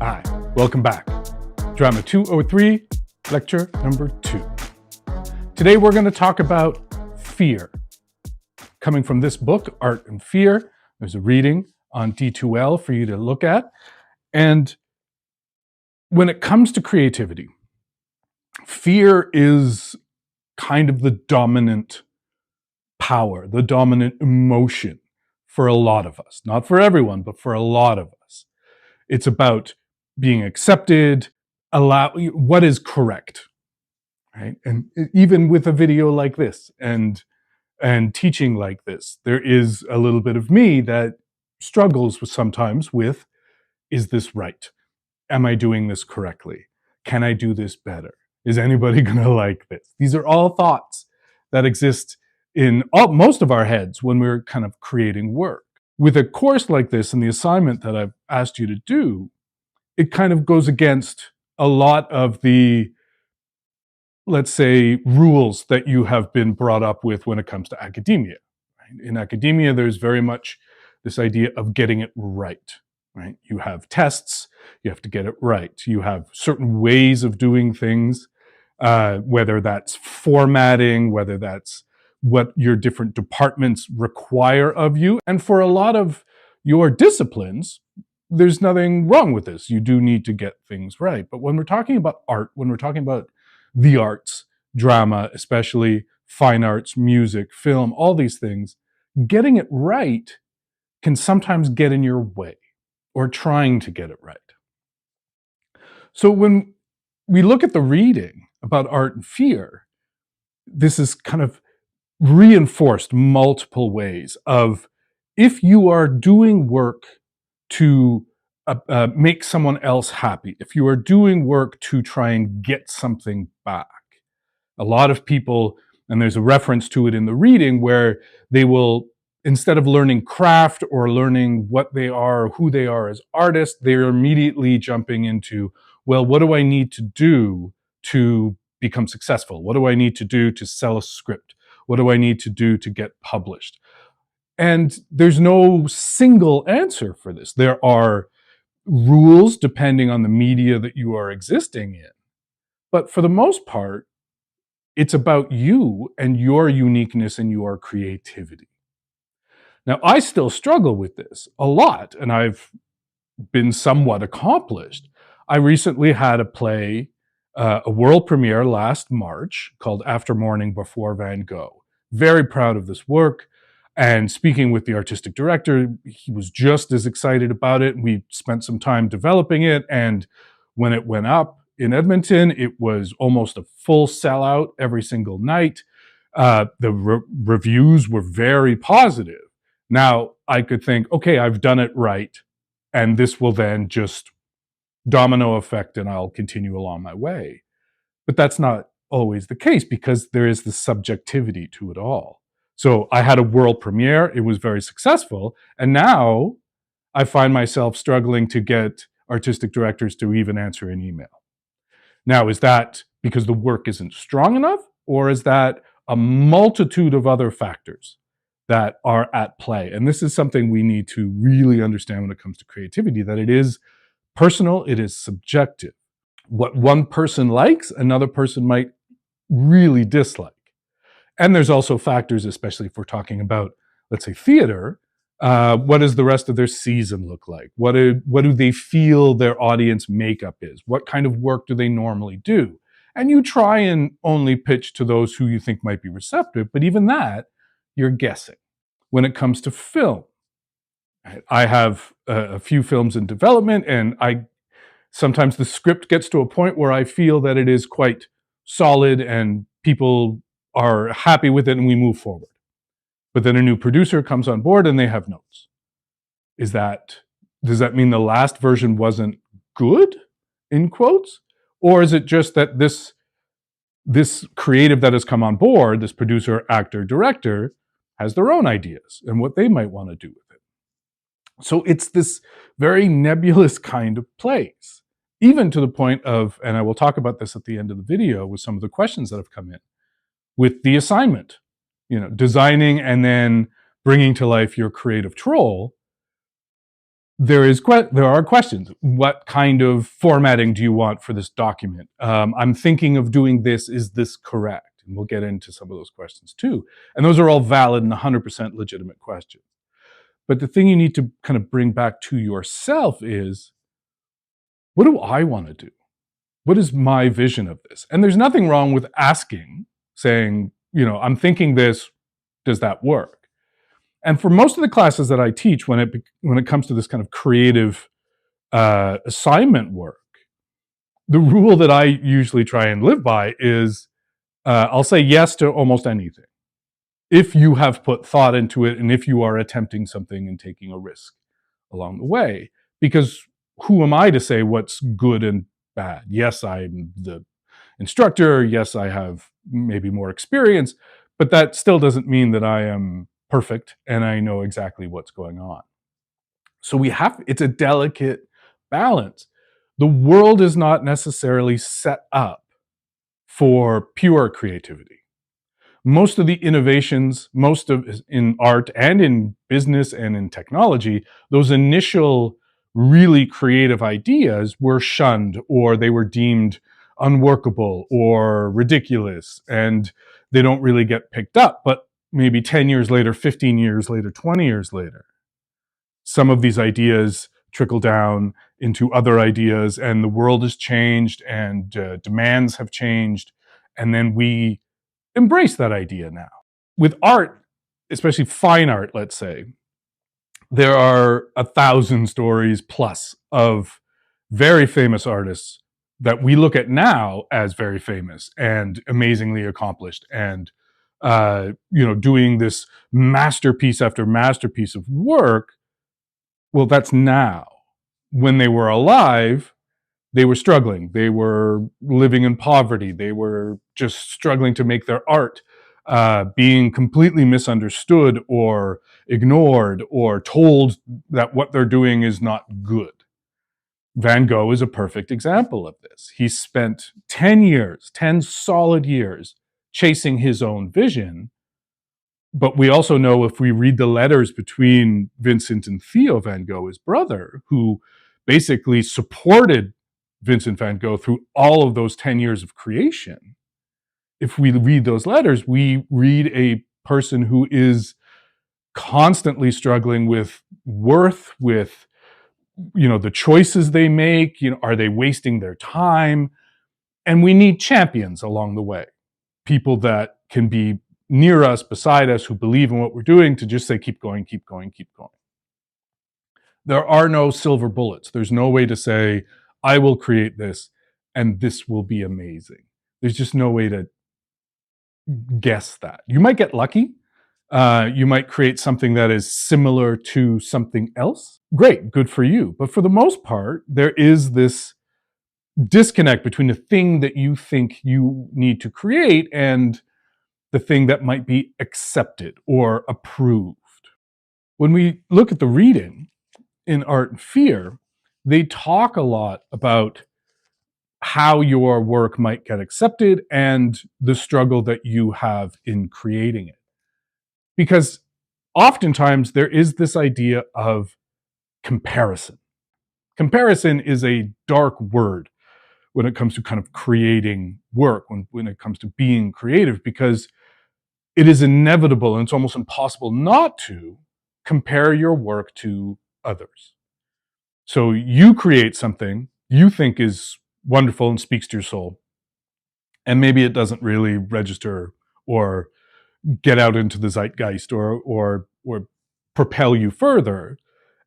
Hi, welcome back. Drama 203, lecture number 2. Today we're going to talk about fear. Coming from this book, Art and Fear, there's a reading on D2L for you to look at. And when it comes to creativity, fear is kind of the dominant power, the dominant emotion for a lot of us. Not for everyone, but for a lot of us. It's about being accepted, what is correct, right? And even with a video like this and teaching like this, there is a little bit of me that struggles sometimes with, is this right? Am I doing this correctly? Can I do this better? Is anybody going to like this? These are all thoughts that exist in most of our heads when we're kind of creating work. With a course like this and the assignment that I've asked you to do, it kind of goes against a lot of the, let's say, rules that you have been brought up with when it comes to academia. In academia, there's very much this idea of getting it right. You have tests, you have to get it right. You have certain ways of doing things, whether that's formatting, whether that's what your different departments require of you. And for a lot of your disciplines, there's nothing wrong with this. You do need to get things right. But when we're talking about art, when we're talking about the arts, drama, especially fine arts, music, film, all these things, getting it right can sometimes get in your way, or trying to get it right. So when we look at the reading about art and fear, this is kind of reinforced multiple ways of, if you are doing work to make someone else happy, if you are doing work to try and get something back, a lot of people, and there's a reference to it in the reading, where they will, instead of learning craft or learning what they are, who they are as artists, they're immediately jumping into, well, what do I need to do to become successful? What do I need to do to sell a script? What do I need to do to get published? And there's no single answer for this. There are rules depending on the media that you are existing in. But for the most part, it's about you and your uniqueness and your creativity. Now, I still struggle with this a lot, and I've been somewhat accomplished. I recently had a play, a world premiere last March, called After Morning Before Van Gogh. Very proud of this work. And speaking with the artistic director, he was just as excited about it. We spent some time developing it. And when it went up in Edmonton, it was almost a full sellout every single night. The reviews were very positive. Now, I could think, okay, I've done it right, and this will then just domino effect and I'll continue along my way. But that's not always the case, because there is the subjectivity to it all. So I had a world premiere, it was very successful, and now I find myself struggling to get artistic directors to even answer an email. Now, is that because the work isn't strong enough, or is that a multitude of other factors that are at play? And this is something we need to really understand when it comes to creativity, that it is personal, it is subjective. What one person likes, another person might really dislike. And there's also factors, especially if we're talking about, let's say, theater. What does the rest of their season look like? What do they feel their audience makeup is? What kind of work do they normally do? And you try and only pitch to those who you think might be receptive, but even that, you're guessing. When it comes to film, I have a few films in development, and sometimes the script gets to a point where I feel that it is quite solid and people are happy with it and we move forward. But then a new producer comes on board and they have notes. Does that mean the last version wasn't good, in quotes? Or is it just that this creative that has come on board, this producer, actor, director, has their own ideas and what they might want to do with it? So it's this very nebulous kind of place, even to the point of, and I will talk about this at the end of the video with some of the questions that have come in, with the assignment, designing and then bringing to life your creative troll. there are questions. What kind of formatting do you want for this document? I'm thinking of doing this. Is this correct? And we'll get into some of those questions too. And those are all valid and 100% legitimate questions. But the thing you need to kind of bring back to yourself is, what do I want to do? What is my vision of this? And there's nothing wrong with asking, saying, I'm thinking this, does that work? And for most of the classes that I teach, when it comes to this kind of creative assignment work, the rule that I usually try and live by is I'll say yes to almost anything if you have put thought into it and if you are attempting something and taking a risk along the way. Because who am I to say what's good and bad? Yes, I'm the instructor. Yes, I have maybe more experience, but that still doesn't mean that I am perfect and I know exactly what's going on. So it's a delicate balance. The world is not necessarily set up for pure creativity. Most of the innovations, in art and in business and in technology, those initial really creative ideas were shunned, or they were deemed unworkable or ridiculous, and they don't really get picked up. But maybe 10 years later, 15 years later, 20 years later, some of these ideas trickle down into other ideas, and the world has changed, and demands have changed, and then we embrace that idea now. With art, especially fine art, let's say, there are 1,000 stories plus of very famous artists that we look at now as very famous and amazingly accomplished, and doing this masterpiece after masterpiece of work. Well, that's now. When they were alive, they were struggling. They were living in poverty. They were just struggling to make their art, being completely misunderstood or ignored or told that what they're doing is not good. Van Gogh is a perfect example of this. He spent 10 solid years, chasing his own vision. But we also know, if we read the letters between Vincent and Theo Van Gogh, his brother, who basically supported Vincent van Gogh through all of those 10 years of creation, if we read those letters, we read a person who is constantly struggling with worth, with the choices they make. Are they wasting their time? And we need champions along the way, people that can be near us, beside us, who believe in what we're doing, to just say, keep going, keep going, keep going. There are no silver bullets. There's no way to say, I will create this and this will be amazing. There's just no way to guess that. You might get lucky. You might create something that is similar to something else. Great, good for you. But for the most part, there is this disconnect between the thing that you think you need to create and the thing that might be accepted or approved. When we look at the reading in Art and Fear, they talk a lot about how your work might get accepted and the struggle that you have in creating it. Because oftentimes there is this idea of comparison. Comparison is a dark word when it comes to kind of creating work, when it comes to being creative, because it is inevitable and it's almost impossible not to compare your work to others. So you create something you think is wonderful and speaks to your soul, and maybe it doesn't really register or get out into the zeitgeist or propel you further.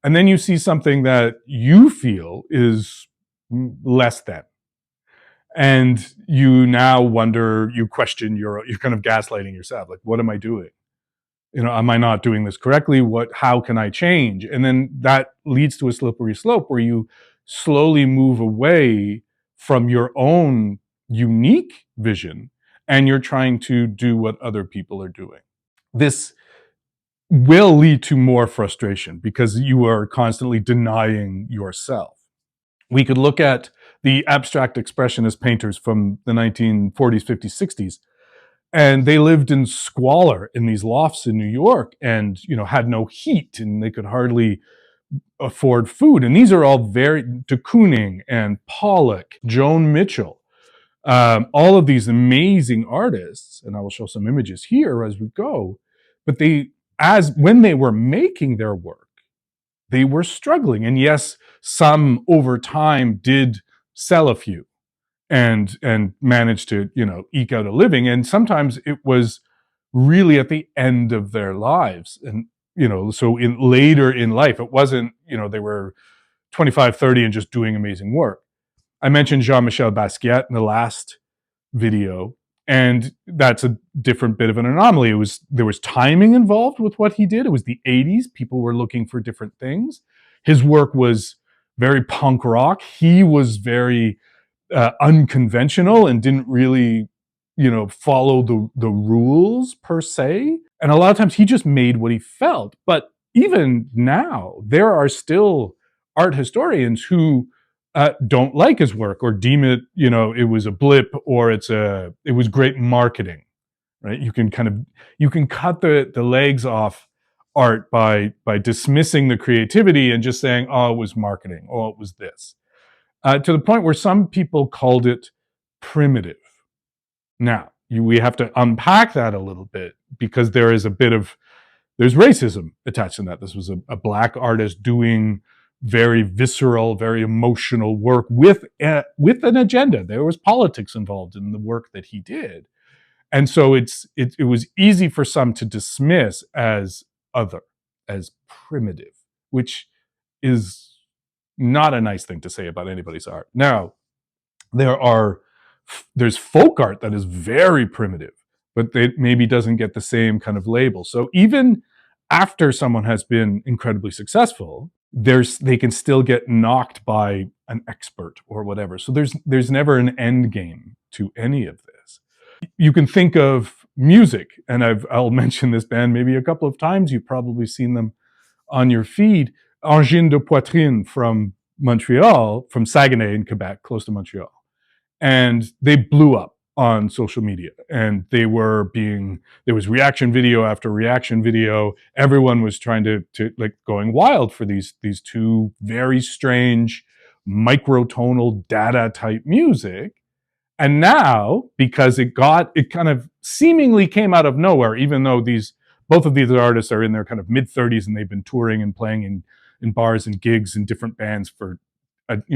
And then you see something that you feel is less than. And you now wonder, you question, you're kind of gaslighting yourself. Like, what am I doing? Am I not doing this correctly? How can I change? And then that leads to a slippery slope where you slowly move away from your own unique vision and you're trying to do what other people are doing. This will lead to more frustration because you are constantly denying yourself. We could look at the abstract expressionist painters from the 1940s, 50s, 60s, and they lived in squalor in these lofts in New York and, had no heat, and they could hardly afford food. And these are all very, de Kooning and Pollock, Joan Mitchell, all of these amazing artists, and I will show some images here as we go, but when they were making their work, they were struggling. And yes, some over time did sell a few and managed to, eke out a living. And sometimes it was really at the end of their lives. And, so later in life, it wasn't, they were 25, 30 and just doing amazing work. I mentioned Jean-Michel Basquiat in the last video, and that's a different bit of an anomaly. There was timing involved with what he did. It was the 80s. People were looking for different things. His work was very punk rock. He was very unconventional and didn't really, follow the rules per se. And a lot of times he just made what he felt. But even now, there are still art historians who don't like his work or deem it, it was a blip or it was great marketing, right? You can cut the legs off art by dismissing the creativity and just saying, oh, it was marketing, oh, it was this. To the point where some people called it primitive. Now, we have to unpack that a little bit because there's racism attached to that. This was a Black artist doing very visceral, very emotional work with an agenda. There was politics involved in the work that he did. And so it was easy for some to dismiss as other, as primitive, which is not a nice thing to say about anybody's art. Now, there's folk art that is very primitive, but it maybe doesn't get the same kind of label. So even after someone has been incredibly successful, they can still get knocked by an expert or whatever. So there's never an end game to any of this. You can think of music, and I'll mention this band maybe a couple of times. You've probably seen them on your feed. Angine de Poitrine from Montreal, from Saguenay in Quebec, close to Montreal. And they blew up on social media, and there was reaction video after reaction video. Everyone was trying to going wild for these two very strange microtonal data type music. And now, because it kind of seemingly came out of nowhere, even though both of these artists are in their kind of mid-30s and they've been touring and playing in bars and gigs and different bands for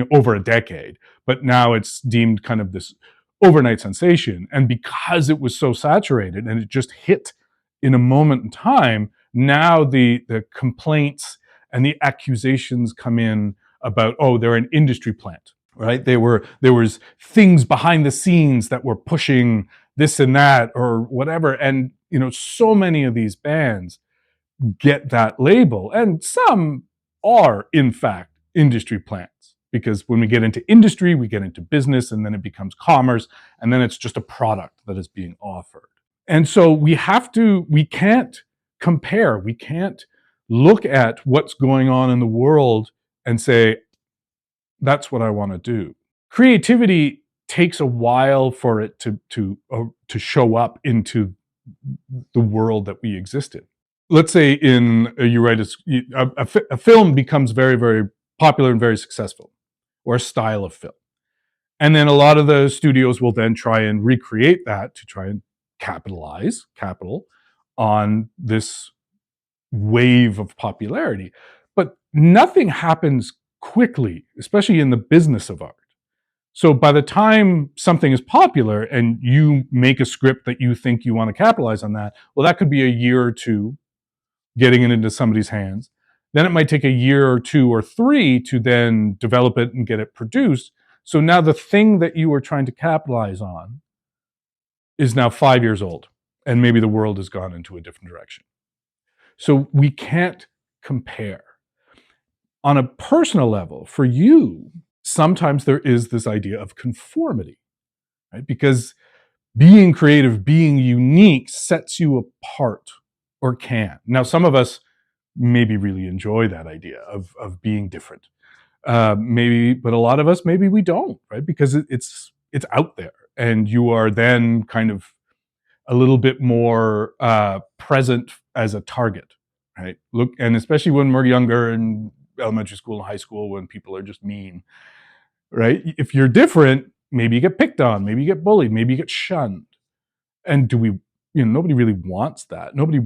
over a decade, but now it's deemed kind of this overnight sensation. And because it was so saturated and it just hit in a moment in time, now the complaints and the accusations come in about, oh, they're an industry plant, right? There was things behind the scenes that were pushing this and that or whatever. And, so many of these bands get that label, and some are, in fact, industry plants. Because when we get into industry, we get into business, and then it becomes commerce, and then it's just a product that is being offered. And so we can't compare. We can't look at what's going on in the world and say, that's what I want to do. Creativity takes a while for it to show up into the world that we exist in. Let's say a film becomes very, very popular and very successful, or a style of film. And then a lot of the studios will then try and recreate that to try and capitalize on this wave of popularity. But nothing happens quickly, especially in the business of art. So by the time something is popular and you make a script that you think you want to capitalize on that, well, that could be a year or two getting it into somebody's hands. Then it might take a year or two or three to then develop it and get it produced. So now the thing that you were trying to capitalize on is now 5 years old, and maybe the world has gone into a different direction. So we can't compare. On a personal level, for you, sometimes there is this idea of conformity, right? Because being creative, being unique sets you apart, or can. Now, some of us maybe really enjoy that idea of being different. Maybe, but a lot of us, maybe we don't, right? Because it's out there, and you are then kind of a little bit more present as a target, right? Look, and especially when we're younger and elementary school and high school when people are just mean, right? If you're different, maybe you get picked on, maybe you get bullied, maybe you get shunned. And nobody really wants that. Nobody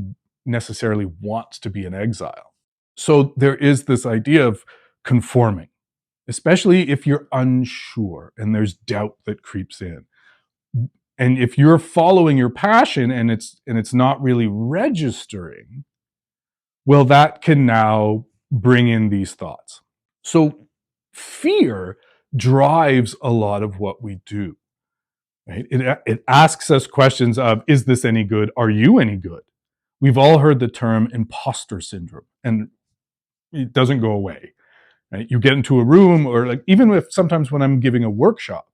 necessarily wants to be in exile. So there is this idea of conforming, especially if you're unsure and there's doubt that creeps in. And if you're following your passion and it's not really registering, well, that can now bring in these thoughts. So fear drives a lot of what we do. Right? It asks us questions of, is this any good? Are you any good? We've all heard the term imposter syndrome, and it doesn't go away. Right? You get into a room, or like even if sometimes when I'm giving a workshop,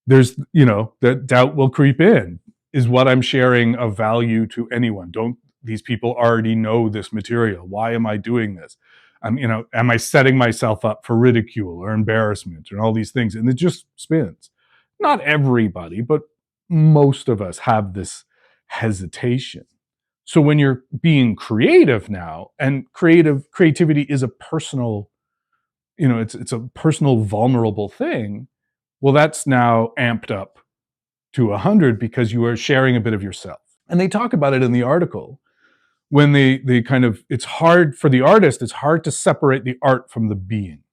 there's, the doubt will creep in. Is what I'm sharing of value to anyone? Don't these people already know this material? Why am I doing this? Am I setting myself up for ridicule or embarrassment and all these things? And it just spins. Not everybody, but most of us have this hesitation. So when you're being creative now, and creativity is a personal, it's a personal, vulnerable thing. Well, that's now amped up to 100 because you are sharing a bit of yourself. And they talk about it in the article when it's hard for the artist, it's hard to separate the art from the being.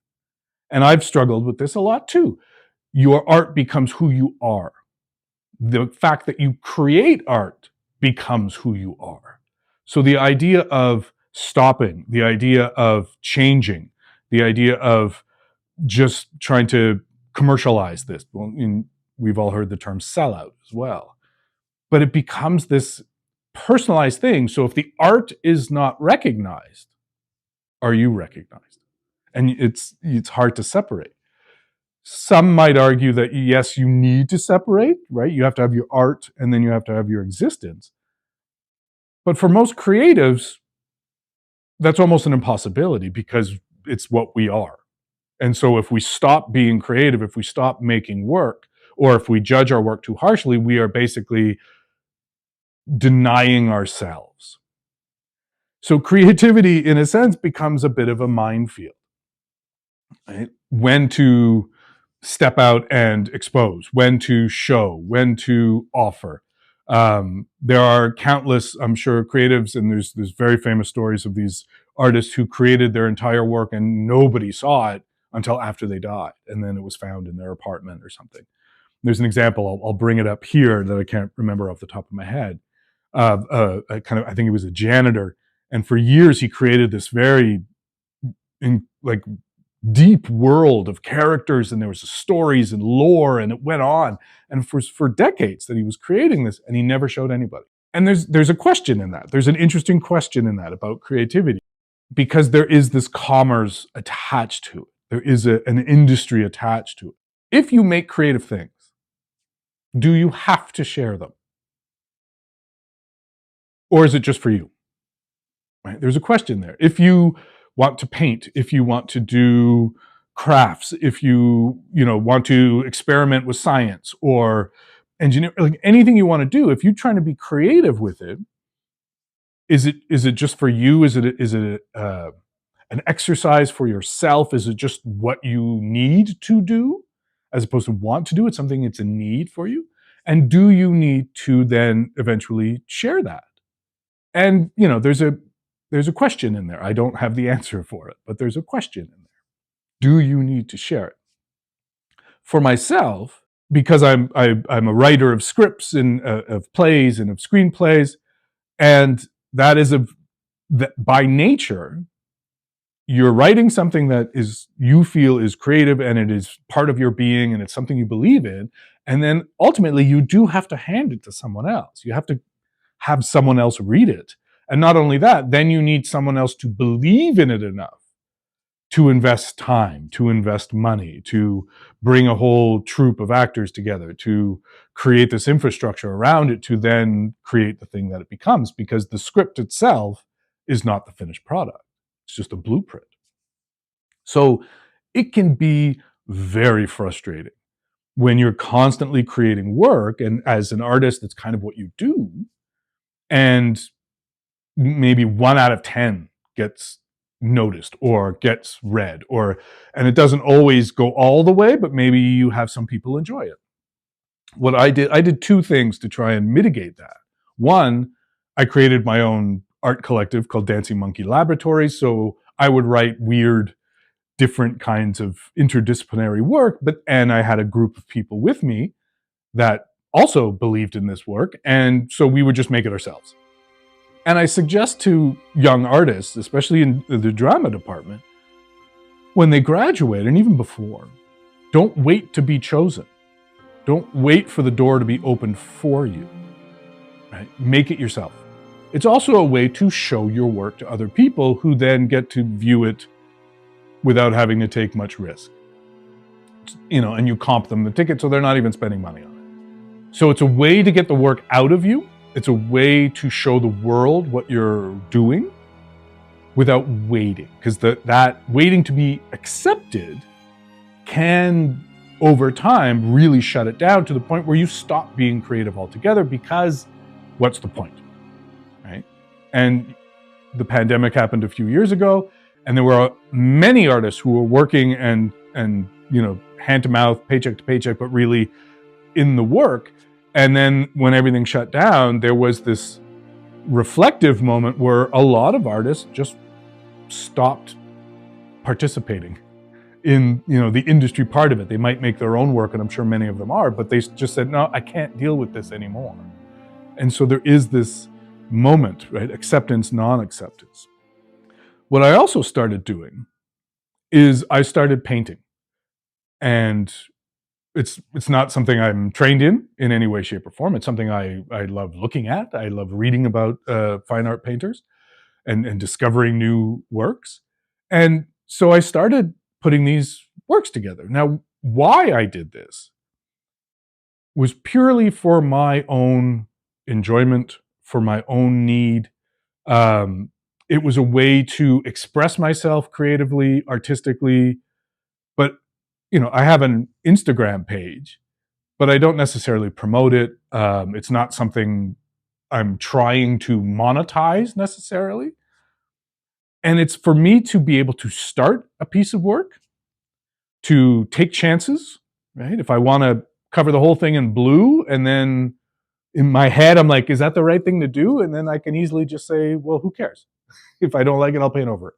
And I've struggled with this a lot too. Your art becomes who you are. The fact that you create art becomes who you are. So the idea of stopping, the idea of changing, the idea of just trying to commercialize this. Well, we've all heard the term sellout as well. But it becomes this personalized thing. So if the art is not recognized, are you recognized? And it's hard to separate. Some might argue that yes, you need to separate, right? You have to have your art and then you have to have your existence. But for most creatives, that's almost an impossibility because it's what we are. And so if we stop being creative, if we stop making work, or if we judge our work too harshly, we are basically denying ourselves. So creativity, in a sense, becomes a bit of a minefield. Right? When to step out and expose, when to show, when to offer. There are countless, I'm sure, creatives, and there's very famous stories of these artists who created their entire work and nobody saw it until after they died, and then it was found in their apartment or something. There's an example, I'll bring it up here that I can't remember off the top of my head. I think he was a janitor, and for years he created this very deep world of characters, and there was stories and lore, and it went on. And for decades that he was creating this, and he never showed anybody. And there's a question in that. There's an interesting question in that about creativity, because there is this commerce attached to it. There is an industry attached to it. If you make creative things, do you have to share them? Or is it just for you? Right? There's a question there. If you want to paint, if you want to do crafts, if you want to experiment with science or engineer, like anything you want to do, if you're trying to be creative with it, is it just for you? Is it an exercise for yourself? Is it just what you need to do as opposed to want to do? It's something it's a need for you. And do you need to then eventually share that? And there's a question in there. I don't have the answer for it, but there's a question in there. Do you need to share it? For myself, because I'm a writer of scripts and of plays and of screenplays, and that is that by nature, you're writing something that you feel is creative and it is part of your being and it's something you believe in, and then ultimately you do have to hand it to someone else. You have to have someone else read it. And not only that, then you need someone else to believe in it enough to invest time, to invest money, to bring a whole troupe of actors together, to create this infrastructure around it, to then create the thing that it becomes, because the script itself is not the finished product. It's just a blueprint. So it can be very frustrating when you're constantly creating work, and as an artist, it's kind of what you do, and maybe 1 out of 10 gets noticed or gets read, and it doesn't always go all the way, but maybe you have some people enjoy it. What I did two things to try and mitigate that. One, I created my own art collective called Dancing Monkey Laboratories. So I would write weird, different kinds of interdisciplinary work, and I had a group of people with me that also believed in this work, and so we would just make it ourselves. And I suggest to young artists, especially in the drama department, when they graduate, and even before, don't wait to be chosen. Don't wait for the door to be opened for you. Right? Make it yourself. It's also a way to show your work to other people who then get to view it without having to take much risk. And you comp them the ticket, so they're not even spending money on it. So it's a way to get the work out of you. It's a way to show the world what you're doing without waiting, because that waiting to be accepted can, over time, really shut it down to the point where you stop being creative altogether, because what's the point, right? And the pandemic happened a few years ago, and there were many artists who were working and hand to mouth, paycheck to paycheck, but really in the work. And then when everything shut down, there was this reflective moment where a lot of artists just stopped participating in the industry part of it. They might make their own work, and I'm sure many of them are, but they just said, no, I can't deal with this anymore. And so there is this moment, right? Acceptance, non-acceptance. What I also started doing is I started painting. And it's not something I'm trained in any way, shape, or form. It's something I love looking at. I love reading about fine art painters and discovering new works. And so I started putting these works together. Now, why I did this was purely for my own enjoyment, for my own need. It was a way to express myself creatively, artistically. But I have an Instagram page, but I don't necessarily promote it. It's not something I'm trying to monetize necessarily. And it's for me to be able to start a piece of work, to take chances, right? If I want to cover the whole thing in blue, and then in my head, I'm like, is that the right thing to do? And then I can easily just say, well, who cares? If I don't like it, I'll paint over it.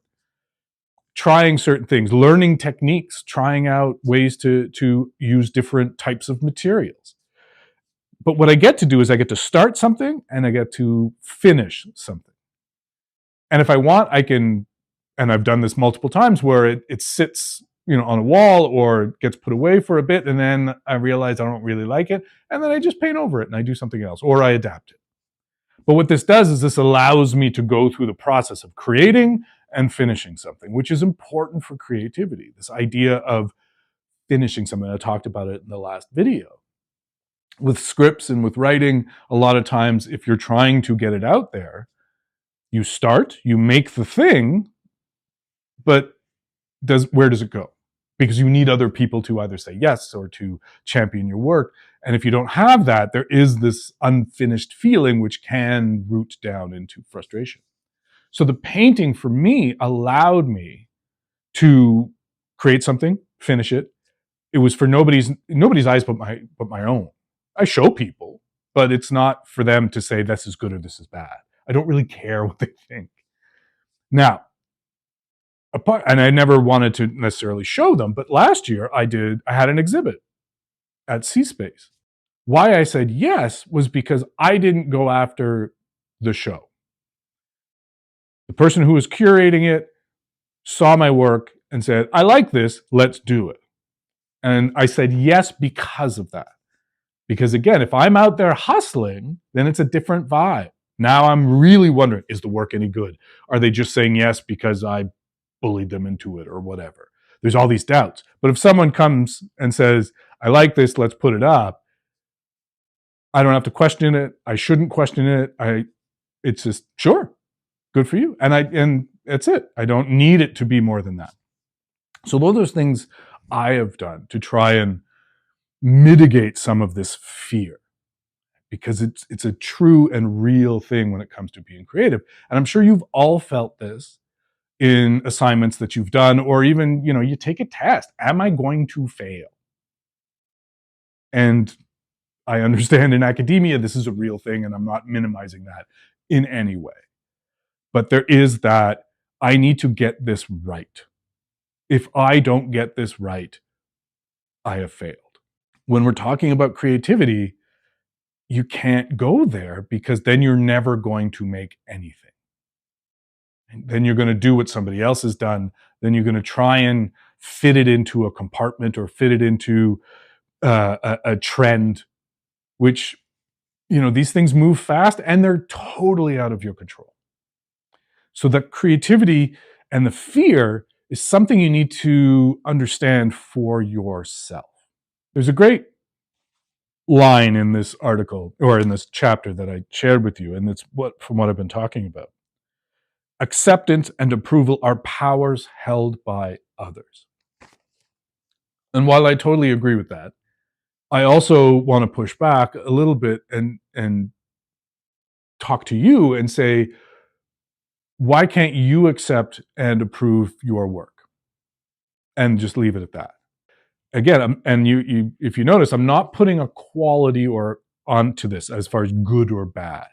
Trying certain things, learning techniques, trying out ways to use different types of materials. But what I get to do is I get to start something and I get to finish something. And if I want, I can, and I've done this multiple times, where it sits on a wall or gets put away for a bit, and then I realize I don't really like it, and then I just paint over it and I do something else, or I adapt it. But what this does is this allows me to go through the process of creating and finishing something, which is important for creativity. This idea of finishing something, I talked about it in the last video. With scripts and with writing, a lot of times, if you're trying to get it out there, you start, you make the thing, but where does it go? Because you need other people to either say yes or to champion your work. And if you don't have that, there is this unfinished feeling which can root down into frustration. So the painting for me allowed me to create something, finish it. It was for nobody's eyes but my own. I show people, but it's not for them to say this is good or this is bad. I don't really care what they think. Now, and I never wanted to necessarily show them, but last year I had an exhibit at C-Space. Why I said yes was because I didn't go after the show. The person who was curating it saw my work and said, I like this, let's do it. And I said yes because of that. Because again, if I'm out there hustling, then it's a different vibe. Now I'm really wondering, is the work any good? Are they just saying yes because I bullied them into it or whatever? There's all these doubts. But if someone comes and says, I like this, let's put it up, I don't have to question it. I shouldn't question it. It's just, sure, good for you. And that's it. I don't need it to be more than that. So those are things I have done to try and mitigate some of this fear, because it's a true and real thing when it comes to being creative. And I'm sure you've all felt this in assignments that you've done, or even, you take a test. Am I going to fail? And I understand in academia, this is a real thing, and I'm not minimizing that in any way. But there is that, I need to get this right. If I don't get this right, I have failed. When we're talking about creativity, you can't go there, because then you're never going to make anything. And then you're going to do what somebody else has done. Then you're going to try and fit it into a compartment, or fit it into a trend, which, these things move fast and they're totally out of your control. So that creativity and the fear is something you need to understand for yourself. There's a great line in this article, or in this chapter that I shared with you, and it's from what I've been talking about. Acceptance and approval are powers held by others. And while I totally agree with that, I also want to push back a little bit and talk to you and say, why can't you accept and approve your work? And just leave it at that. Again, and you if you notice, I'm not putting a quality or onto this as far as good or bad,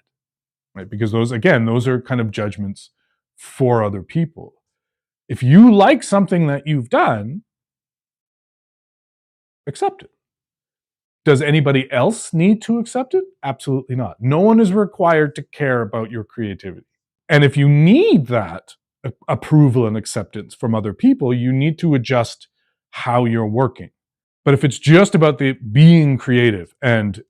right? Because those are kind of judgments for other people. If you like something that you've done, accept it. Does anybody else need to accept it? Absolutely not. No one is required to care about your creativity. And if you need that approval and acceptance from other people, you need to adjust how you're working. But if it's just about the being creative and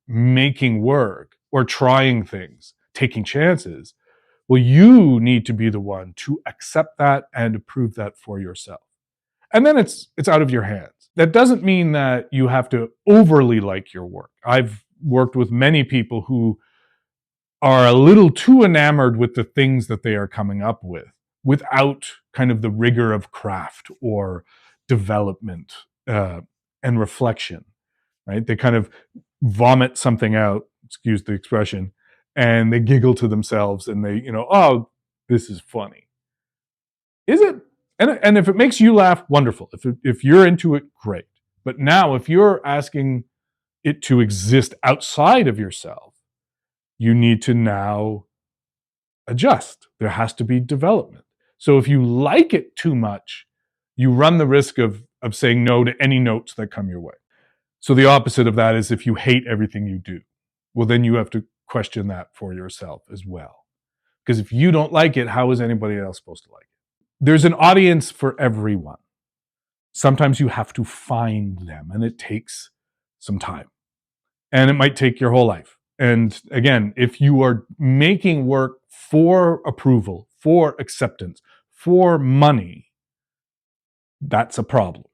making work, or trying things, taking chances, well, you need to be the one to accept that and approve that for yourself. And then it's out of your hands. That doesn't mean that you have to overly like your work. I've worked with many people who are a little too enamored with the things that they are coming up with, without kind of the rigor of craft or development and reflection, right? They kind of vomit something out, excuse the expression, and they giggle to themselves, and they, oh, this is funny. Is it? And if it makes you laugh, wonderful. If you're into it, great. But now, if you're asking it to exist outside of yourself, you need to now adjust. There has to be development. So if you like it too much, you run the risk of saying no to any notes that come your way. So the opposite of that is if you hate everything you do, well, then you have to question that for yourself as well. Because if you don't like it, how is anybody else supposed to like it? There's an audience for everyone. Sometimes you have to find them, and it takes some time. And it might take your whole life. And again, if you are making work for approval, for acceptance, for money, that's a problem,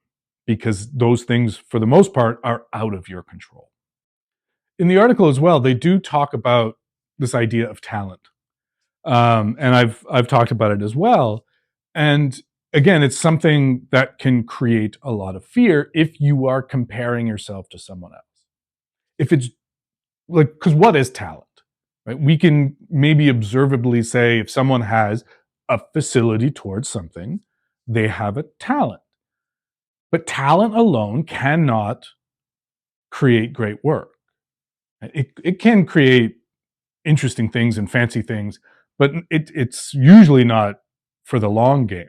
because those things, for the most part, are out of your control. In the article as well, they do talk about this idea of talent. And I've talked about it as well. And again, it's something that can create a lot of fear if you are comparing yourself to someone else. If it's like, because what is talent, right? We can maybe observably say if someone has a facility towards something, they have a talent. But talent alone cannot create great work. It can create interesting things and fancy things, but it's usually not for the long game,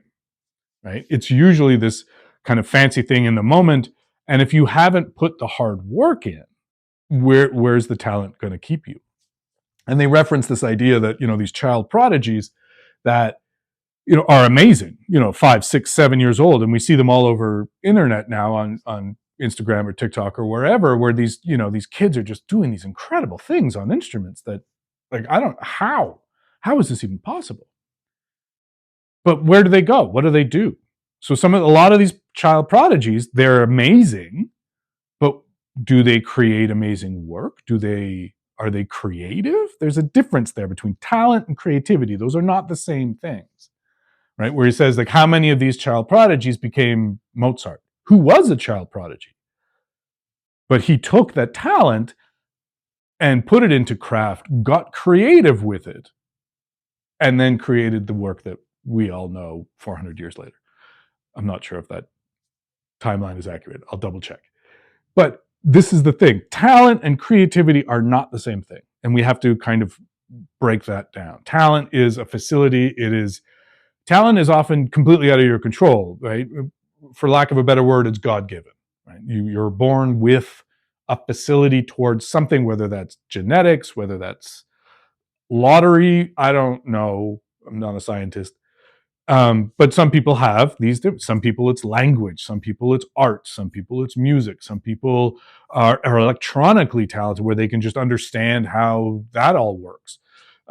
right? It's usually this kind of fancy thing in the moment. And if you haven't put the hard work in, where's the talent going to keep you? And they reference this idea that, these child prodigies that, are amazing, 5, 6, 7 years old. And we see them all over internet now on Instagram or TikTok or wherever, where these kids are just doing these incredible things on instruments that, like, how is this even possible? But where do they go? What do they do? So a lot of these child prodigies, they're amazing, but do they create amazing work? Are they creative? There's a difference there between talent and creativity. Those are not the same things, right? Where he says, like, how many of these child prodigies became Mozart, who was a child prodigy? But he took that talent and put it into craft, got creative with it, and then created the work that we all know 400 years later. I'm not sure if that timeline is accurate. I'll double check. But this is the thing. Talent and creativity are not the same thing. And we have to kind of break that down. Talent is a facility. Talent is often completely out of your control, right? For lack of a better word, it's God-given, right? You're born with a facility towards something, whether that's genetics, whether that's lottery. I don't know. I'm not a scientist. But some people have these. Some people it's language. Some people it's art. Some people it's music. Some people are electronically talented, where they can just understand how that all works.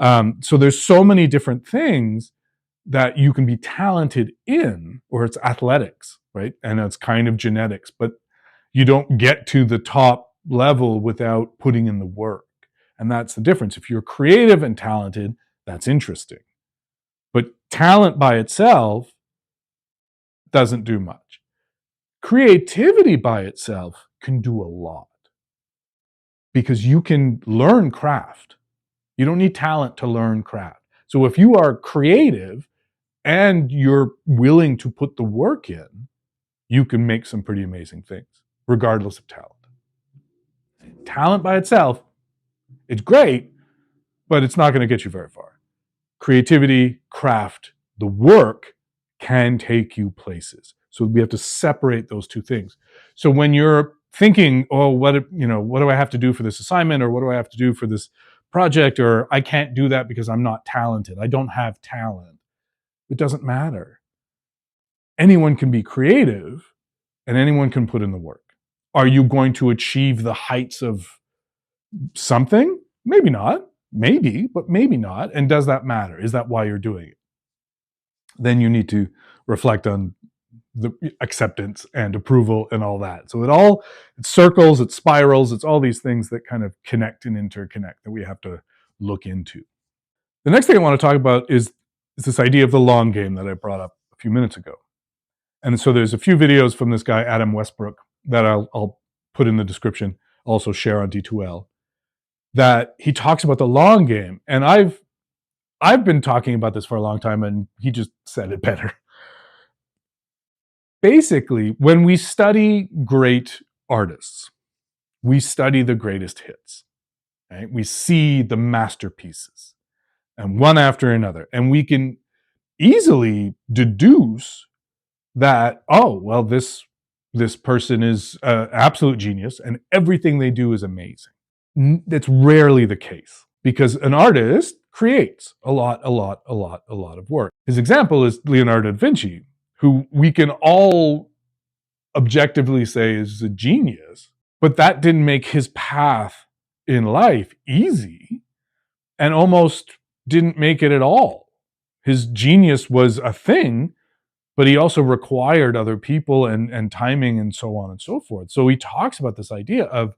So there's so many different things that you can be talented in, or it's athletics, right? And it's kind of genetics, but you don't get to the top level without putting in the work. And that's the difference. If you're creative and talented, that's interesting. But talent by itself doesn't do much. Creativity by itself can do a lot, because you can learn craft. You don't need talent to learn craft. So if you are creative and you're willing to put the work in, you can make some pretty amazing things, regardless of talent. Talent by itself, it's great, but it's not going to get you very far. Creativity, craft, the work can take you places. So we have to separate those two things. So when you're thinking, oh, what do I have to do for this assignment, or what do I have to do for this project, or I can't do that because I'm not talented, I don't have talent. It doesn't matter. Anyone can be creative and anyone can put in the work. Are you going to achieve the heights of something? Maybe not. Maybe, but maybe not. And does that matter? Is that why you're doing it? Then you need to reflect on the acceptance and approval and all that. So it circles, it spirals, it's all these things that kind of connect and interconnect that we have to look into. The next thing I want to talk about is this idea of the long game that I brought up a few minutes ago. And so there's a few videos from this guy, Adam Westbrook, that I'll put in the description, also share on D2L, that he talks about the long game. And I've been talking about this for a long time, and he just said it better. Basically, when we study great artists, we study the greatest hits. Right? We see the masterpieces, and one after another. And we can easily deduce that, oh, well, this person is an absolute genius, and everything they do is amazing. That's rarely the case, because an artist creates a lot of work. His example is Leonardo da Vinci, who we can all objectively say is a genius, but that didn't make his path in life easy, and almost didn't make it at all. His genius was a thing, but he also required other people and timing and so on and so forth. So he talks about this idea of,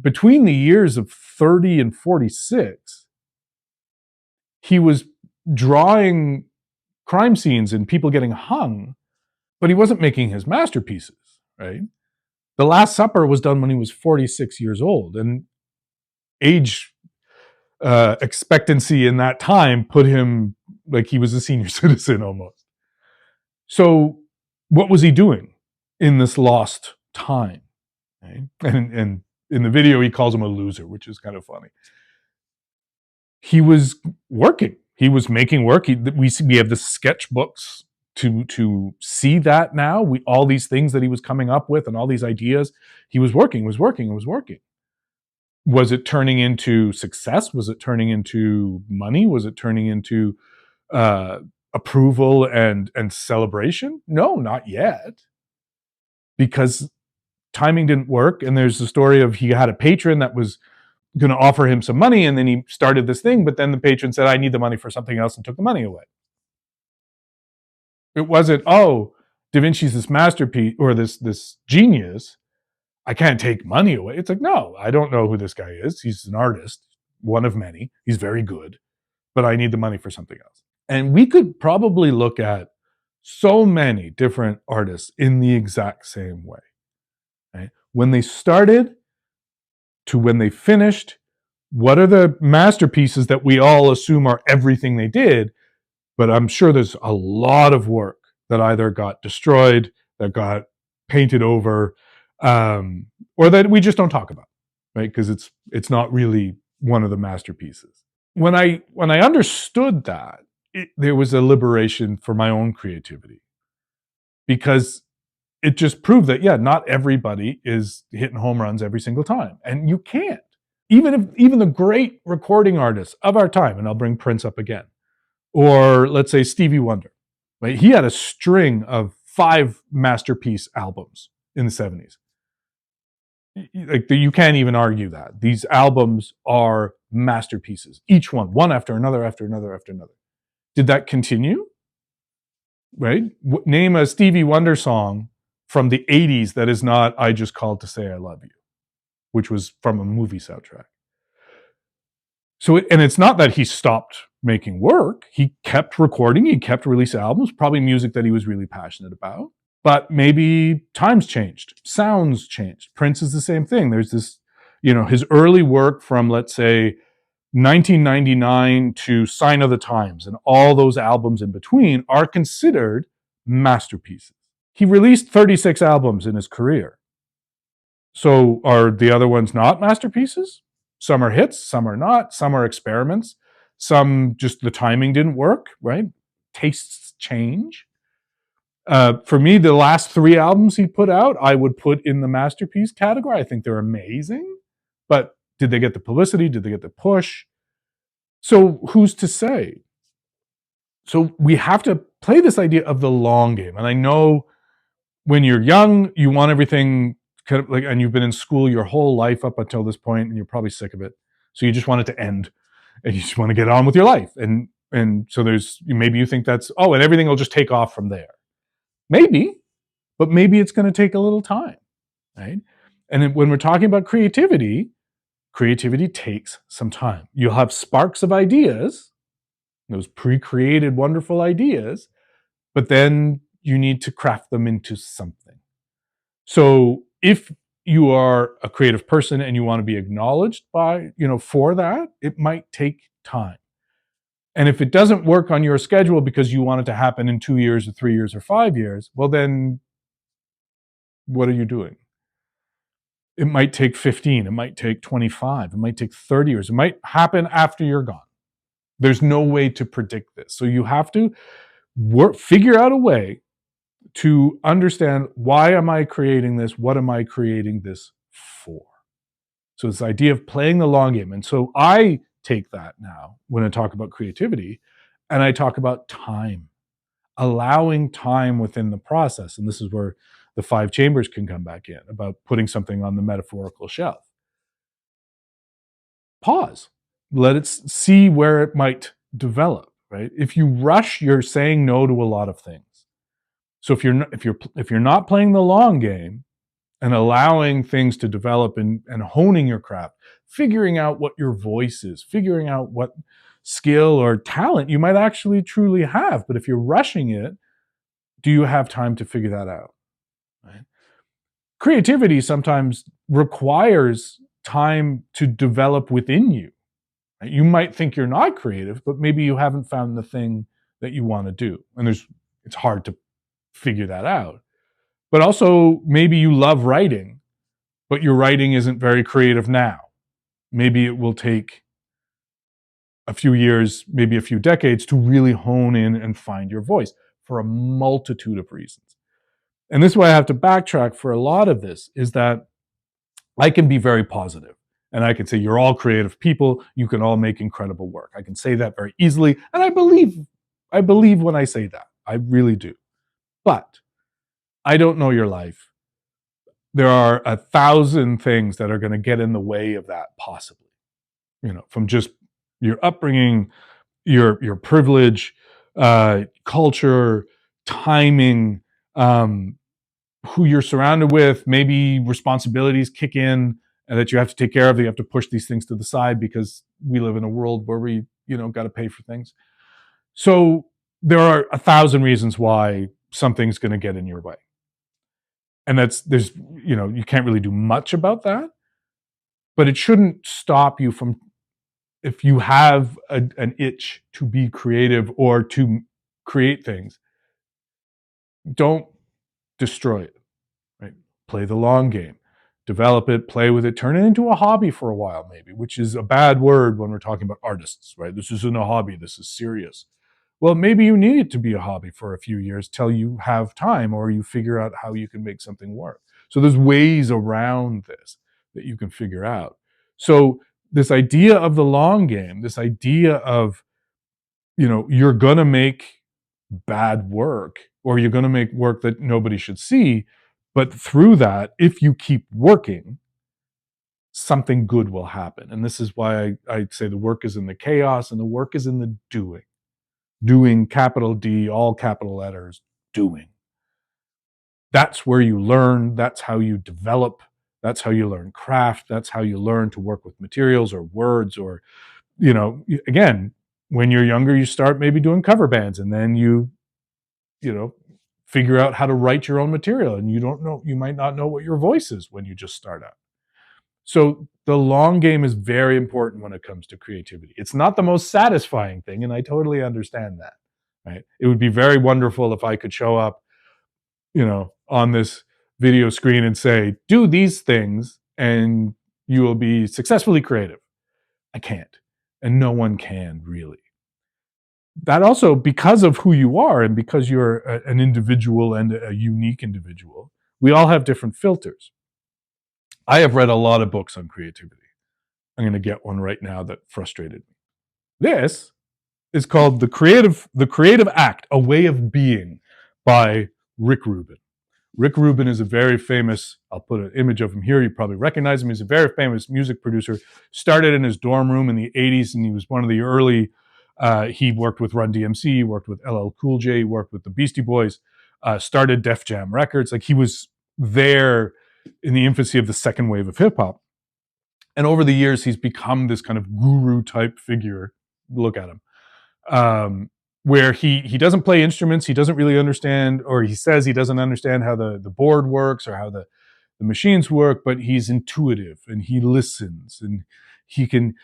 between the years of 30 and 46, he was drawing crime scenes and people getting hung, but he wasn't making his masterpieces, right? The Last Supper was done when he was 46 years old, and age expectancy in that time put him like he was a senior citizen almost. So what was he doing in this lost time? Right? And in the video, he calls him a loser, which is kind of funny. He was working. He was making work. We have the sketchbooks to see that now. All these things that he was coming up with and all these ideas, he was working. Was it turning into success? Was it turning into money? Was it turning into approval and celebration? No, not yet. Because timing didn't work. And there's the story of he had a patron that was going to offer him some money, and then he started this thing, but then the patron said, I need the money for something else, and took the money away. It wasn't, oh, Da Vinci's this masterpiece or this genius, I can't take money away. It's like, no, I don't know who this guy is. He's an artist, one of many. He's very good, but I need the money for something else. And we could probably look at so many different artists in the exact same way. Right? When they started to when they finished, what are the masterpieces that we all assume are everything they did? But I'm sure there's a lot of work that either got destroyed, that got painted over, or that we just don't talk about, right? Because it's not really one of the masterpieces. When I understood that, there was a liberation for my own creativity, because it just proved that, yeah, not everybody is hitting home runs every single time, and you can't. Even the great recording artists of our time, and I'll bring Prince up again, or let's say Stevie Wonder, right? He had a string of 5 masterpiece albums in the 70s. Like, you can't even argue that. These albums are masterpieces, each one after another, after another, after another. Did that continue? Right? Name a Stevie Wonder song from the 80s that is not "I Just Called to Say I Love You," which was from a movie soundtrack. So, and it's not that he stopped making work. He kept recording, he kept releasing albums, probably music that he was really passionate about. But maybe times changed, sounds changed. Prince is the same thing. There's this, his early work from, let's say, 1999 to Sign of the Times, and all those albums in between are considered masterpieces. He released 36 albums in his career. So are the other ones not masterpieces? Some are hits, some are not, some are experiments, some just the timing didn't work, right? Tastes change. For me, the last 3 albums he put out, I would put in the masterpiece category. I think they're amazing, but did they get the publicity? Did they get the push? So who's to say? So we have to play this idea of the long game. And I know when you're young, you want everything kind of like, and you've been in school your whole life up until this point, and you're probably sick of it. So you just want it to end, and you just want to get on with your life. And so maybe you think that's, and everything will just take off from there. Maybe, but maybe it's going to take a little time, right? And when we're talking about creativity takes some time. You'll have sparks of ideas, those pre-created wonderful ideas, but then you need to craft them into something. So if you are a creative person and you want to be acknowledged for that, it might take time. And if it doesn't work on your schedule because you want it to happen in 2 years or 3 years or 5 years, well, then what are you doing? It might take 15, it might take 25, it might take 30 years. It might happen after you're gone. There's no way to predict this. So you have to figure out a way to understand, why am I creating this? What am I creating this for? So this idea of playing the long game. And so I take that now when I talk about creativity, and I talk about time, allowing time within the process. And this is where the 5 chambers can come back in, about putting something on the metaphorical shelf. Pause. Let it see where it might develop, right? If you rush, you're saying no to a lot of things. So if you're not playing the long game and allowing things to develop and honing your craft, figuring out what your voice is, figuring out what skill or talent you might actually truly have. But if you're rushing it, do you have time to figure that out? Right? Creativity sometimes requires time to develop within you. Right? You might think you're not creative, but maybe you haven't found the thing that you want to do. And it's hard to figure that out. But also, maybe you love writing, but your writing isn't very creative now. Maybe it will take a few years, maybe a few decades, to really hone in and find your voice, for a multitude of reasons. And this is why I have to backtrack for a lot of this, is that I can be very positive. And I can say, you're all creative people, you can all make incredible work. I can say that very easily. And I believe when I say that. I really do. But I don't know your life. There are 1,000 things that are going to get in the way of that, possibly. From just your upbringing, your privilege, culture, timing, who you're surrounded with, maybe responsibilities kick in and that you have to take care of. You have to push these things to the side because we live in a world where we, got to pay for things. So there are 1,000 reasons why something's going to get in your way. And you can't really do much about that, but it shouldn't stop you from if you have an itch to be creative or to create things, don't destroy it, right? Play the long game, develop it, play with it, turn it into a hobby for a while, maybe, which is a bad word when we're talking about artists, right? This isn't a hobby, this is serious. Well, maybe you need it to be a hobby for a few years till you have time or you figure out how you can make something work. So there's ways around this that you can figure out. So this idea of the long game, this idea of, you're going to make bad work or you're going to make work that nobody should see, but through that, if you keep working, something good will happen. And this is why I say the work is in the chaos and the work is in the doing. Doing, capital D, all capital letters, doing. That's where you learn. That's how you develop. That's how you learn craft. That's how you learn to work with materials or words or, again, when you're younger, you start maybe doing cover bands and then you figure out how to write your own material. And you might not know what your voice is when you just start out. So the long game is very important when it comes to creativity. It's not the most satisfying thing, and I totally understand that, right? It would be very wonderful if I could show up, on this video screen and say, do these things and you will be successfully creative. I can't, and no one can really. That also, because of who you are and because you're an individual and a unique individual, we all have different filters. I have read a lot of books on creativity. I'm going to get one right now that frustrated me. This is called The Creative Act, A Way of Being by Rick Rubin. Rick Rubin is a very famous, I'll put an image of him here, you probably recognize him. He's a very famous music producer. Started in his dorm room in the 80s, and he was one of the early, he worked with Run DMC, he worked with LL Cool J, he worked with the Beastie Boys, started Def Jam Records. Like, he was there in the infancy of the second wave of hip hop. And over the years, he's become this kind of guru type figure. Look at him. Where he doesn't play instruments, he doesn't really understand, or he says he doesn't understand how the board works or how the machines work, but he's intuitive and he listens and he can,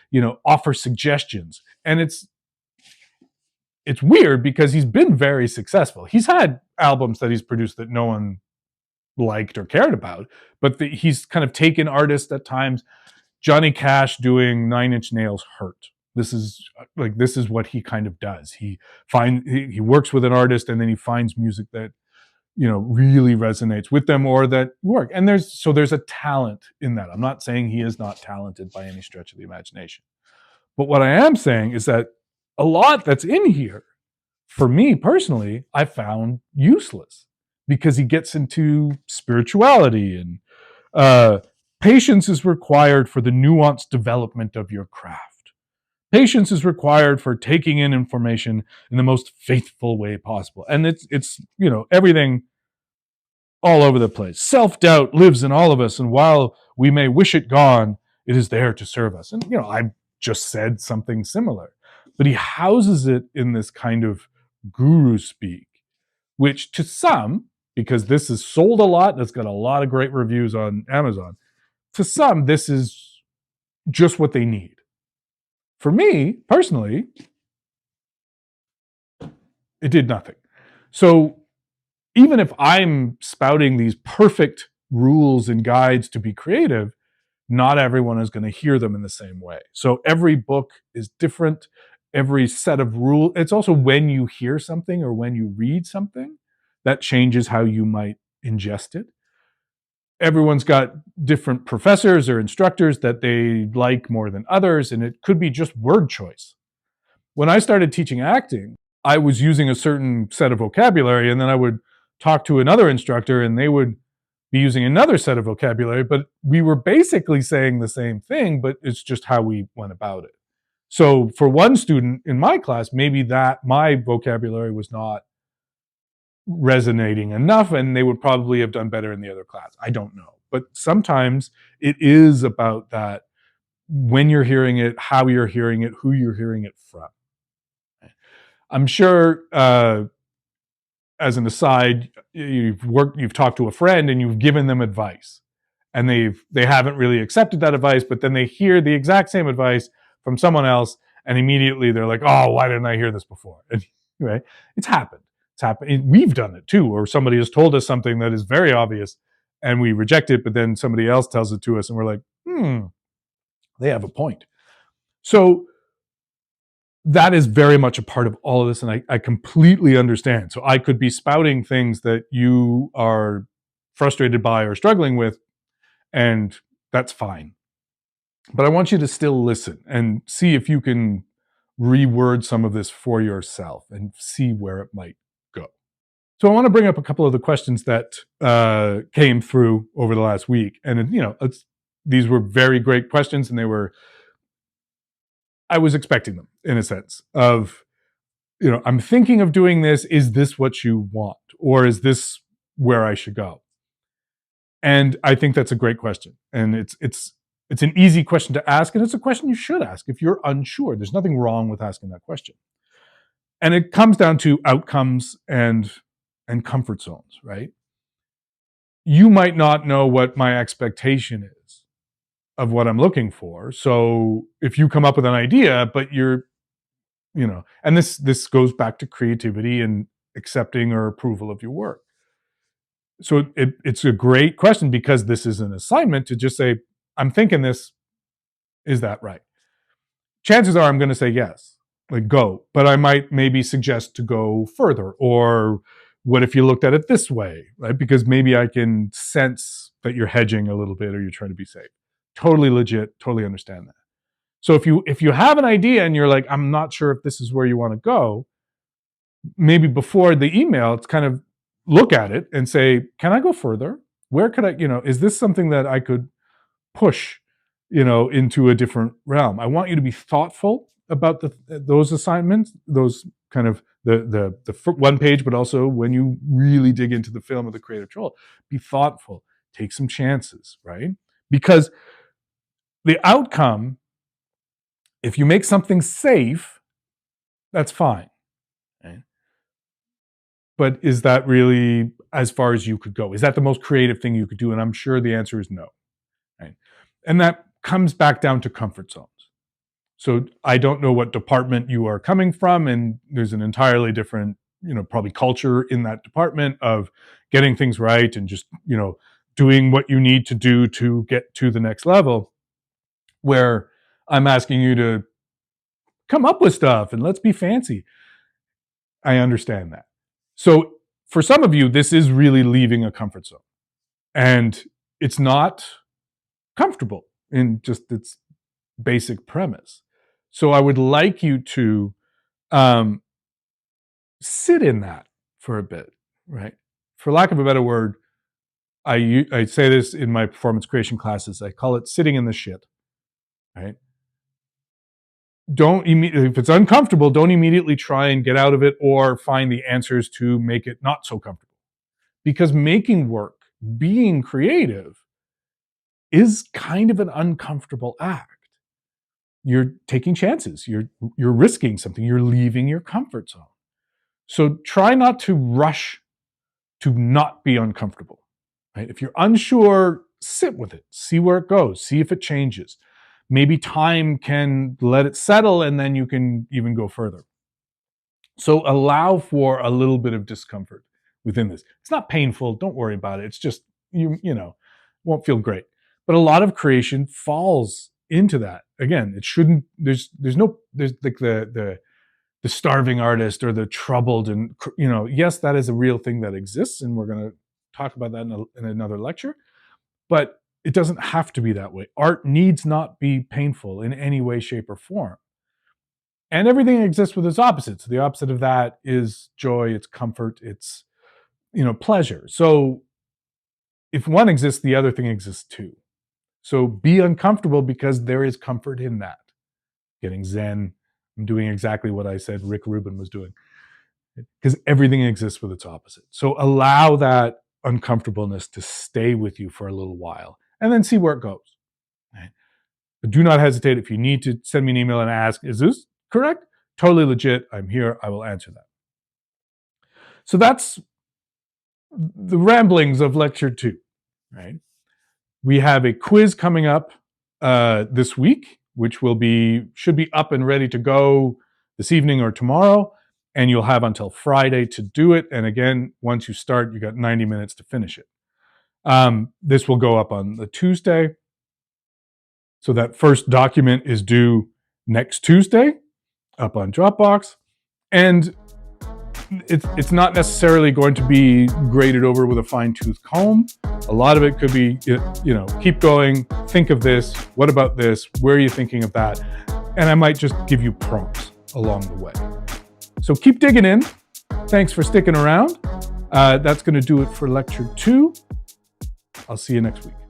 offer suggestions. And it's weird because he's been very successful. He's had albums that he's produced that no one liked or cared about, but he's kind of taken artists at times. Johnny Cash doing 9 Inch Nails hurt. This is what he kind of does. He works with an artist and then he finds music that, really resonates with them or that work. And there's a talent in that. I'm not saying he is not talented by any stretch of the imagination. But what I am saying is that a lot that's in here, for me personally, I found useless because he gets into spirituality and patience is required for the nuanced development of your craft. Patience is required for taking in information in the most faithful way possible. And it's everything all over the place. Self-doubt lives in all of us, and while we may wish it gone, it is there to serve us. And I just said something similar. But he houses it in this kind of guru speak, which to some, because this is sold a lot, it's got a lot of great reviews on Amazon, to some, this is just what they need. For me, personally, it did nothing. So even if I'm spouting these perfect rules and guides to be creative, not everyone is going to hear them in the same way. So every book is different. Every set of rules. It's also when you hear something or when you read something, that changes how you might ingest it. Everyone's got different professors or instructors that they like more than others, and it could be just word choice. When I started teaching acting, I was using a certain set of vocabulary, and then I would talk to another instructor, and they would be using another set of vocabulary, but we were basically saying the same thing, but it's just how we went about it. So for one student in my class, maybe that my vocabulary was not resonating enough, and they would probably have done better in the other class. I don't know. But sometimes it is about that, when you're hearing it, how you're hearing it, who you're hearing it from. I'm sure, as an aside, you've talked to a friend and you've given them advice, and they haven't really accepted that advice, but then they hear the exact same advice from someone else, and immediately they're like, oh, why didn't I hear this before? And, right? It's happened. It's happened. We've done it too, or somebody has told us something that is very obvious and we reject it, but then somebody else tells it to us and we're like, they have a point. So that is very much a part of all of this, and I completely understand. So I could be spouting things that you are frustrated by or struggling with, and that's fine. But I want you to still listen and see if you can reword some of this for yourself and see where it might go. So I want to bring up a couple of the questions that came through over the last week. And, these were very great questions, and I was expecting them in a sense of, I'm thinking of doing this. Is this what you want? Or is this where I should go? And I think that's a great question. And it's an easy question to ask, and it's a question you should ask if you're unsure. There's nothing wrong with asking that question. And it comes down to outcomes and comfort zones, right? You might not know what my expectation is of what I'm looking for. So if you come up with an idea, but you're, and this goes back to creativity and accepting or approval of your work. So it's a great question because this is an assignment to just say, I'm thinking this, is that right? Chances are I'm going to say yes, like go, but I might maybe suggest to go further, or what if you looked at it this way, right? Because maybe I can sense that you're hedging a little bit or you're trying to be safe. Totally legit, totally understand that. So if you have an idea and you're like, I'm not sure if this is where you want to go, maybe before the email, it's kind of look at it and say, can I go further? Where could I, is this something that I could push, into a different realm? I want you to be thoughtful about those assignments, those kind of the one page, but also when you really dig into the film of the creative control, be thoughtful, take some chances, right? Because the outcome, if you make something safe, that's fine. Okay? But is that really as far as you could go? Is that the most creative thing you could do? And I'm sure the answer is no. Right? And that comes back down to comfort zones. So I don't know what department you are coming from, and there's an entirely different, probably culture in that department of getting things right and just, doing what you need to do to get to the next level, where I'm asking you to come up with stuff and let's be fancy. I understand that. So for some of you, this is really leaving a comfort zone, and it's not comfortable in just its basic premise. So I would like you to sit in that for a bit, right? For lack of a better word, I say this in my performance creation classes. I call it sitting in the shit, right? If it's uncomfortable, don't immediately try and get out of it or find the answers to make it not so comfortable. Because making work, being creative, is kind of an uncomfortable act. You're taking chances. You're risking something. You're leaving your comfort zone. So try not to rush to not be uncomfortable. Right? If you're unsure, sit with it. See where it goes. See if it changes. Maybe time can let it settle, and then you can even go further. So allow for a little bit of discomfort within this. It's not painful. Don't worry about it. It's just, won't feel great. But a lot of creation falls into that. Again, it shouldn't, there's like the starving artist or the troubled, and, yes, that is a real thing that exists. And we're going to talk about that in another lecture, but it doesn't have to be that way. Art needs not be painful in any way, shape, or form. And everything exists with its opposites. The opposite of that is joy, it's comfort, it's, pleasure. So if one exists, the other thing exists too. So be uncomfortable because there is comfort in that. Getting zen. I'm doing exactly what I said Rick Rubin was doing. Because everything exists with its opposite. So allow that uncomfortableness to stay with you for a little while and then see where it goes. Right? But do not hesitate. If you need to send me an email and ask, is this correct? Totally legit. I'm here. I will answer that. So that's the ramblings of lecture 2, right? We have a quiz coming up this week, which should be up and ready to go this evening or tomorrow, and you'll have until Friday to do it. And again, once you start, you got 90 minutes to finish it. This will go up on the Tuesday. So that first document is due next Tuesday, up on Dropbox. And it's not necessarily going to be graded over with a fine-tooth comb. A lot of it could be, keep going, think of this, what about this, where are you thinking of that? And I might just give you prompts along the way. So keep digging in. Thanks for sticking around. That's going to do it for lecture 2. I'll see you next week.